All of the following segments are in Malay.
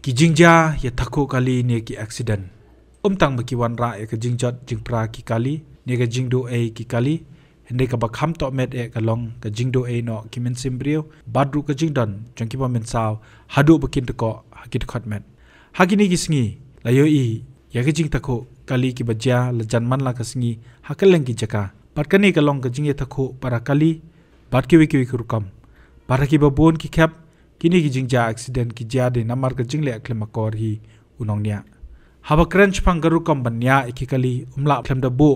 ki jingja ya thakho kali ne ki accident tang ba ki wan ra e ka jingjot jingpra ki kali ne ka jingdo e ki kali hende ka ba kham to met e ka long ka jingdo e no ki men simbrio badru ka jingdon jong ki ba men saw hadu bakin to ko hakit khot met hakini ki sngi la yo i ya ka jing thakho kali ki bajya la janman la ka sngi hakaleng ki jaka patkani ka long ka jingye thakho para kali bat ki wi rukam para ki ba bon ki khap kini ki jingja accident ki jade namar ka jingle aklema kor hi unong nya haba crunch phangaru kom banya ikikali umla khlemda bo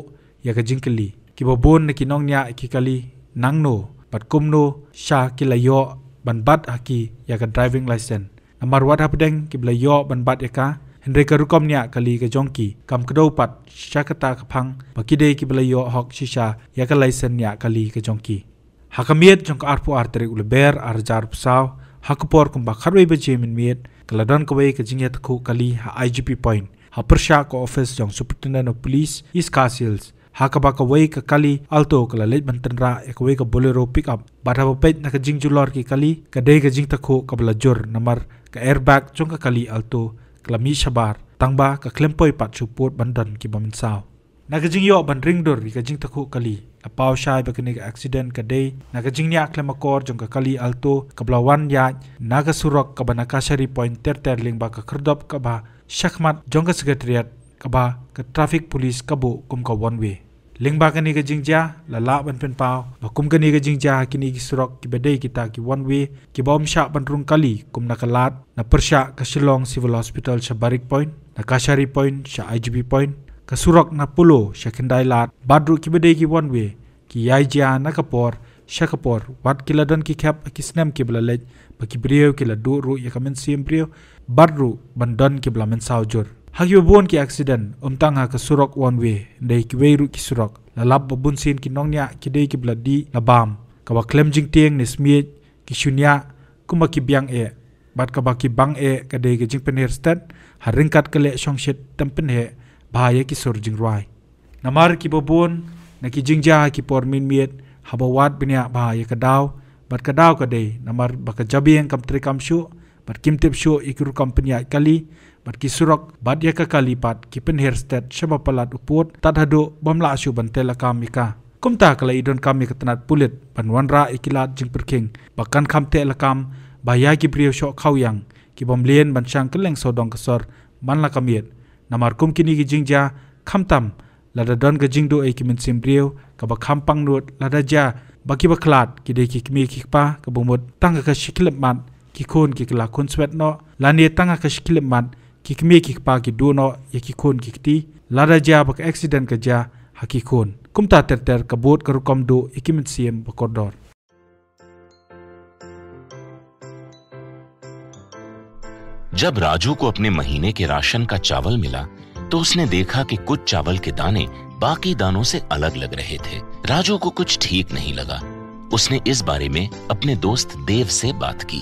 ya ka jingkali ki bo bon na ki nong nya ikikali nangno bat kumno sha ki layo banbat haki ya ka driving license namar wat hapdeng ki blayo banbat eka hendre ka rukom nya kali ka jongki kam kdo pat shakata ka phang bakide ki blayo hok shisha ya ka license nya kali ka jongki hakamiet jong ka arpu artere ulber arjar psaw hakupor kumba kharwei ba jemin miet kaladon kawei ka jingya thakhu kali ha IGP point ha persha ko office jong superintendent of police East Castles hakaba kawei ka kali alto kala lej bantanra ekawei ka bolero pick up badha ba pej na ka jingjulor ki kali ka dei ka jing thakhu kabla jor namar ka airbag jong ka kali alto kala mi shabar tangba ka klempoi pat support bandan ki bamin saw na ka jingyo ban ring dor ka jing thakhu kali apaw shai ba kini ka accident ka dei na ka jingnya klemakor jong ka kali alto kabla wan ya na ka surok ka bana ka shari point ter ling ba ka khrdop ka ba shakmat jong ka secretariat ka ba ka traffic police ka bo kum ka one way ling ba kani ka jingja la la ban pen paw ba kum kani ka jingja kini ki surok ki bedei kita ki one way ki bom sha ban rung kali kum na kalat na persha ka Shillong Civil Hospital Shabarik point na ka shari point sha IGP point kasurok na pulo shakindai lat badru ki bedei ki one way ki yaija na kapor shakapor wat kiladon ki khap ki snem ki blalej ba ki brio ki la du ru ya kamen sim brio badru bandon ki blamen saujur hagi bon ki accident tang ha kasurok one way dei ki weiru ki surok la lab bun sin ki nongnya ki dei ki bladi la bam ka ba klem jing tieng ni smiet ki shunya kuma ki byang e bat ka ba ki bang e ka dei ki jing penher stat haringkat kale shongshet tampen he bahaya ki surjing ruai namar ki bobon na ki jingja ki por min miet habawat binya bahaya ka daw bat ka daw ka dei namar baka jabieng kam trikam shu bat kim tip shu ikru company kali bat ki surok bat ya ka kali pat ki pen hair state shaba palat uput tat hadu bomla shu bantela kamika kumta kala idon kami katanat pulit banwanra ikilat jing perking bakan kamte lakam bahaya ki brio sho khawyang ki bomlien banchang keleng sodong kesor man la kamiet namar kum kini ki jingja khamtam lada don ka jingdo e ki min simbrio ka ba khampang nut lada ja baki ba khlat ki de ki mi ki pa ka bomot tang ka shikilep mat ki khon ki kala khon swet no lani tang ka shikilep mat ki mi ki pa ki do no ya ki khon ki ti lada ja ba accident ka ja haki khon kumta ter ka bot ka rukom do ikimin sim ba kodor जब राजू को अपने महीने के राशन का चावल मिला तो उसने देखा कि कुछ चावल के दाने बाकी दानों से अलग लग रहे थे। राजू को कुछ ठीक नहीं लगा। उसने इस बारे में अपने दोस्त देव से बात की।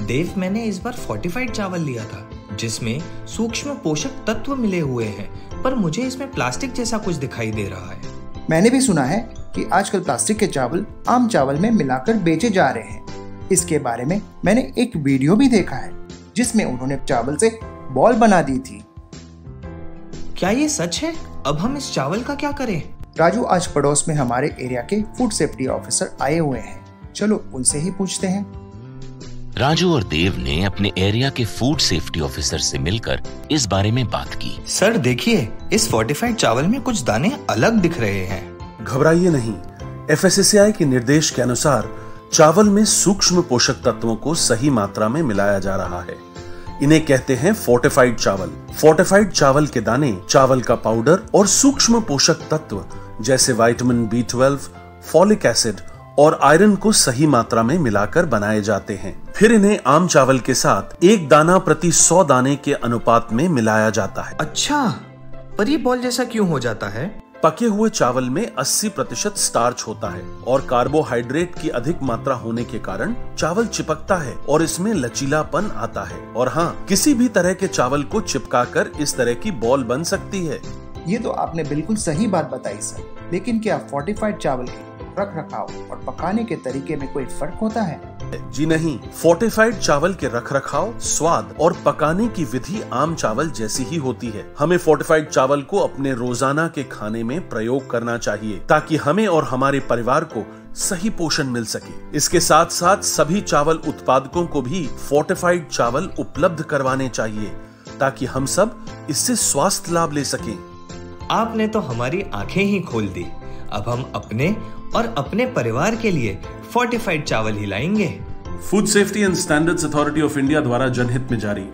देव, मैंने इस बार फोर्टिफाइड चावल लिया था जिसमें सूक्ष्म पोषक तत्व मिले हुए हैं, पर मुझे इसमें प्लास्टिक जैसा कुछ दिखाई दे रहा है। मैंने भी सुना है कि आजकल प्लास्टिक के चावल आम चावल में मिलाकर बेचे जा रहे हैं। इसके बारे में मैंने एक वीडियो भी देखा है जिसमें उन्होंने चावल से बॉल बना दी थी। क्या ये सच है? अब हम इस चावल का क्या करें? राजू, आज पड़ोस में हमारे एरिया के फूड सेफ्टी ऑफिसर आए हुए हैं, चलो उनसे ही पूछते हैं। राजू और देव ने अपने एरिया के फूड सेफ्टी ऑफिसर से मिलकर इस बारे में बात की। सर देखिए, इस फोर्टिफाइड चावल में कुछ दाने अलग दिख रहे हैं। घबराइए नहीं, FSSAI के निर्देश के अनुसार चावल में सूक्ष्म पोषक तत्वों को सही मात्रा में मिलाया जा रहा है। इन्हें कहते हैं फोर्टिफाइड चावल। फोर्टिफाइड चावल के दाने चावल का पाउडर और सूक्ष्म पोषक तत्व जैसे विटामिन B12, फॉलिक एसिड और आयरन को सही मात्रा में मिलाकर बनाए जाते हैं। फिर इन्हें आम चावल के साथ 1 दाना प्रति 100 दाने के अनुपात में मिलाया जाता है। अच्छा, पर ये बॉल जैसा क्यों हो जाता है? पके हुए चावल में 80% स्टार्च होता है और कार्बोहाइड्रेट की अधिक मात्रा होने के कारण चावल चिपकता है और इसमें लचीलापन आता है। और हाँ, किसी भी तरह के चावल को चिपकाकर इस तरह की बॉल बन सकती है। ये तो आपने बिल्कुल सही बात बताई सर, लेकिन क्या फोर्टिफाइड चावल के रख रखाव और पकाने के तरीके में कोई फर्क होता है? जी नहीं, फोर्टिफाइड चावल के रखरखाव, स्वाद और पकाने की विधि आम चावल जैसी ही होती है। हमें फोर्टिफाइड चावल को अपने रोजाना के खाने में प्रयोग करना चाहिए ताकि हमें और हमारे परिवार को सही पोषण मिल सके। इसके साथ साथ सभी चावल उत्पादकों को भी फोर्टिफाइड चावल उपलब्ध करवाने चाहिए ताकि हम सब इससे स्वास्थ्य लाभ ले सकें। आपने तो हमारी आंखें ही खोल दी। अब हम अपने और अपने परिवार के लिए फोर्टिफाइड चावल ही लाएंगे। Food safety and standards authority of India द्वारा जनहित में जारी।